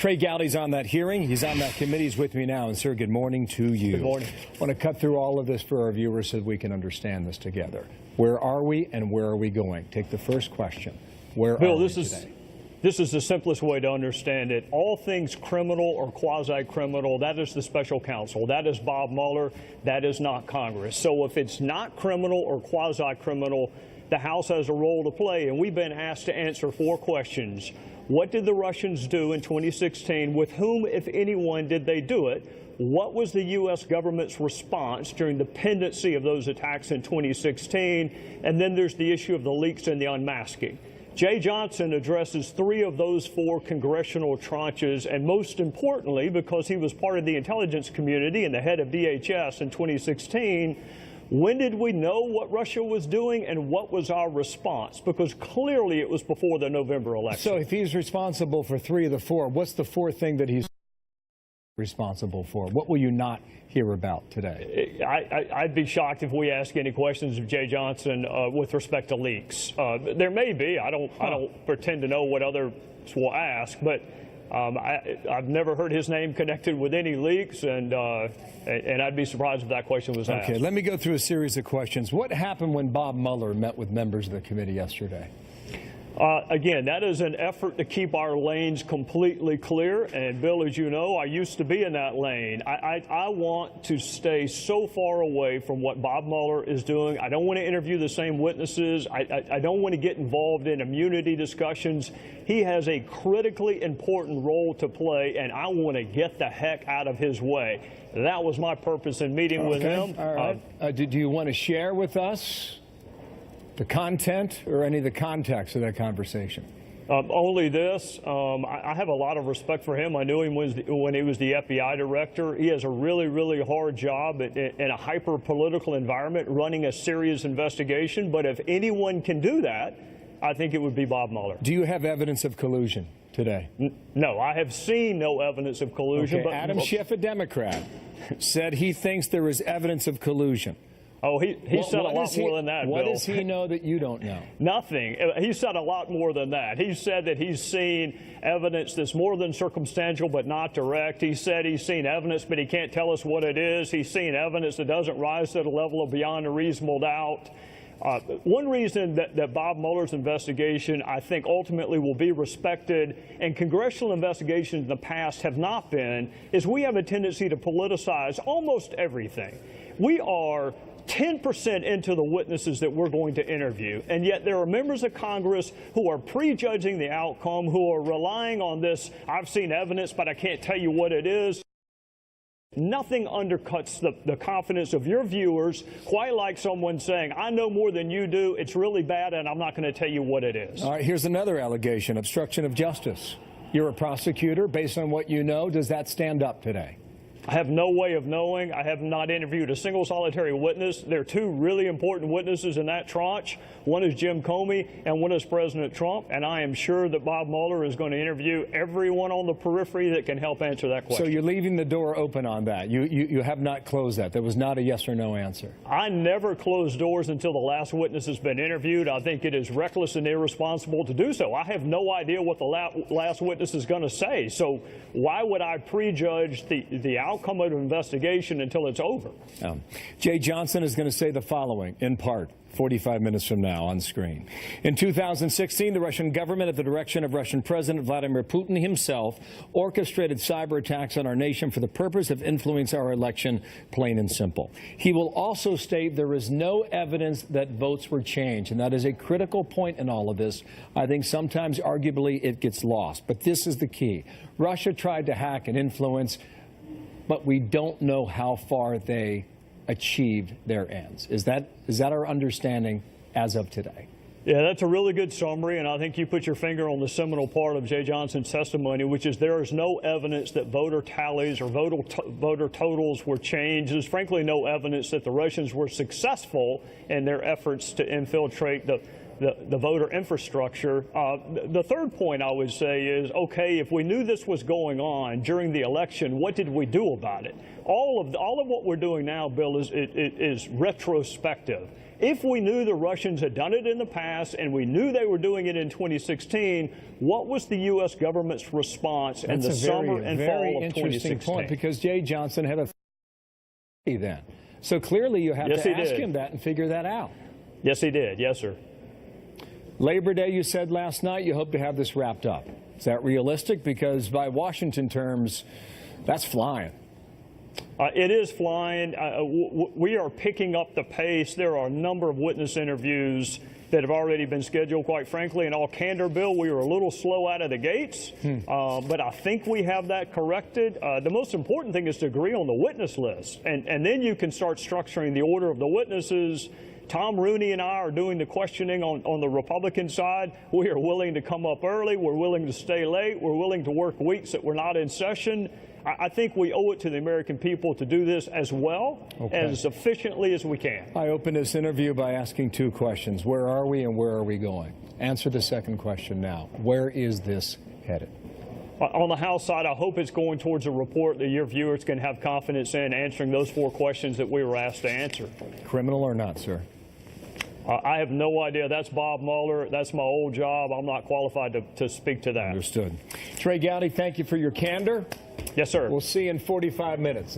Trey Gowdy's on that hearing. He's on that committee. He's with me now. And, sir, good morning to you. Good morning. I want to cut through all of this for our viewers so that we can understand this together. Where are we and where are we going? Take the first question. Where Bill, are we today? This is the simplest way to understand it. All things criminal or quasi-criminal, that is the special counsel. That is Bob Mueller. That is not Congress. So if it's not criminal or quasi-criminal, the House has a role to play. And we've been asked to answer 4 questions. What did the Russians do in 2016? With whom, if anyone, did they do it? What was the U.S. government's response during the pendency of those attacks in 2016? And then there's the issue of the leaks and the unmasking. Jay Johnson addresses 3 of those 4 congressional tranches, and most importantly, because he was part of the intelligence community and the head of DHS in 2016, when did we know what Russia was doing and what was our response? Because clearly it was before the November election. So if he's responsible for 3 of the 4, what's the 4th thing that he's responsible for? What will you not hear about today? I'd be shocked if we ask any questions of Jay Johnson with respect to leaks. There may be. I don't pretend to know what others will ask, but I've never heard his name connected with any leaks, and I'd be surprised if that question was asked. Okay, let me go through a series of questions. What happened when Bob Mueller met with members of the committee yesterday? Again, that is an effort to keep our lanes completely clear. And, Bill, as you know, I used to be in that lane. I want to stay so far away from what Bob Mueller is doing. I don't want to interview the same witnesses. I don't want to get involved in immunity discussions. He has a critically important role to play, and I want to get the heck out of his way. That was my purpose in meeting with him. All right. Do you want to share with us the content or any of the context of that conversation? Only this. I have a lot of respect for him. I knew him when he was the FBI director. He has a really, really hard job in a hyper-political environment running a serious investigation. But if anyone can do that, I think it would be Bob Mueller. Do you have evidence of collusion today? No, I have seen no evidence of collusion. Okay. But Adam Schiff, a Democrat, said he thinks there is evidence of collusion. Oh, he said a lot more than that, What Bill. does he know that you don't know? Nothing. He said a lot more than that. He said that he's seen evidence that's more than circumstantial but not direct. He said he's seen evidence, but he can't tell us what it is. He's seen evidence that doesn't rise to the level of beyond a reasonable doubt. One reason that Bob Mueller's investigation, I think, ultimately will be respected, and congressional investigations in the past have not been, is we have a tendency to politicize almost everything. We are 10% into the witnesses that we're going to interview, and yet there are members of Congress who are prejudging the outcome, who are relying on this, I've seen evidence, but I can't tell you what it is. Nothing undercuts the confidence of your viewers, quite like someone saying, I know more than you do, it's really bad, and I'm not going to tell you what it is. All right, here's another allegation, obstruction of justice. You're a prosecutor. Based on what you know, does that stand up today? I have no way of knowing. I have not interviewed a single solitary witness. There are 2 really important witnesses in that tranche. One is Jim Comey and one is President Trump. And I am sure that Bob Mueller is going to interview everyone on the periphery that can help answer that question. So you're leaving the door open on that. You have not closed that. There was not a yes or no answer. I never close doors until the last witness has been interviewed. I think it is reckless and irresponsible to do so. I have no idea what the last witness is going to say. So why would I prejudge the outcome of an investigation until it's over? Jay Johnson is going to say the following, in part, 45 minutes from now on screen. In 2016, the Russian government, at the direction of Russian President Vladimir Putin himself, orchestrated cyber attacks on our nation for the purpose of influencing our election, plain and simple. He will also state there is no evidence that votes were changed, and that is a critical point in all of this. I think sometimes, arguably, it gets lost. But this is the key. Russia tried to hack and influence, but we don't know how far they achieved their ends. Is that our understanding as of today? Yeah, that's a really good summary, and I think you put your finger on the seminal part of Jay Johnson's testimony, which is there is no evidence that voter tallies or voter totals were changed. There's frankly no evidence that the Russians were successful in their efforts to infiltrate the voter infrastructure. The third point I would say is, okay, if we knew this was going on during the election, what did we do about it? All of what we're doing now, Bill, is retrospective. If we knew the Russians had done it in the past and we knew they were doing it in 2016, what was the U.S. government's response in the summer and fall of 2016? That's a very interesting point, because Jay Johnson had a then. So clearly you have to ask him that and figure that out. Yes, he did. Yes, sir. Labor Day, you said last night you hope to have this wrapped up. Is that realistic? Because by Washington terms, that's flying. It is flying. We are picking up the pace. There are a number of witness interviews that have already been scheduled. Quite frankly, in all candor, Bill, we were a little slow out of the gates, but I think we have that corrected. The most important thing is to agree on the witness list, and then you can start structuring the order of the witnesses. Tom Rooney and I are doing the questioning on the Republican side. We are willing to come up early. We're willing to stay late. We're willing to work weeks that we're not in session. I think we owe it to the American people to do this as well, as efficiently as we can. I opened this interview by asking two questions. Where are we and where are we going? Answer the second question now. Where is this headed? On the House side, I hope it's going towards a report that your viewers can have confidence in, answering those 4 questions that we were asked to answer. Criminal or not, sir? I have no idea. That's Bob Mueller. That's my old job. I'm not qualified to speak to that. Understood. Trey Gowdy, thank you for your candor. Yes, sir. We'll see you in 45 minutes.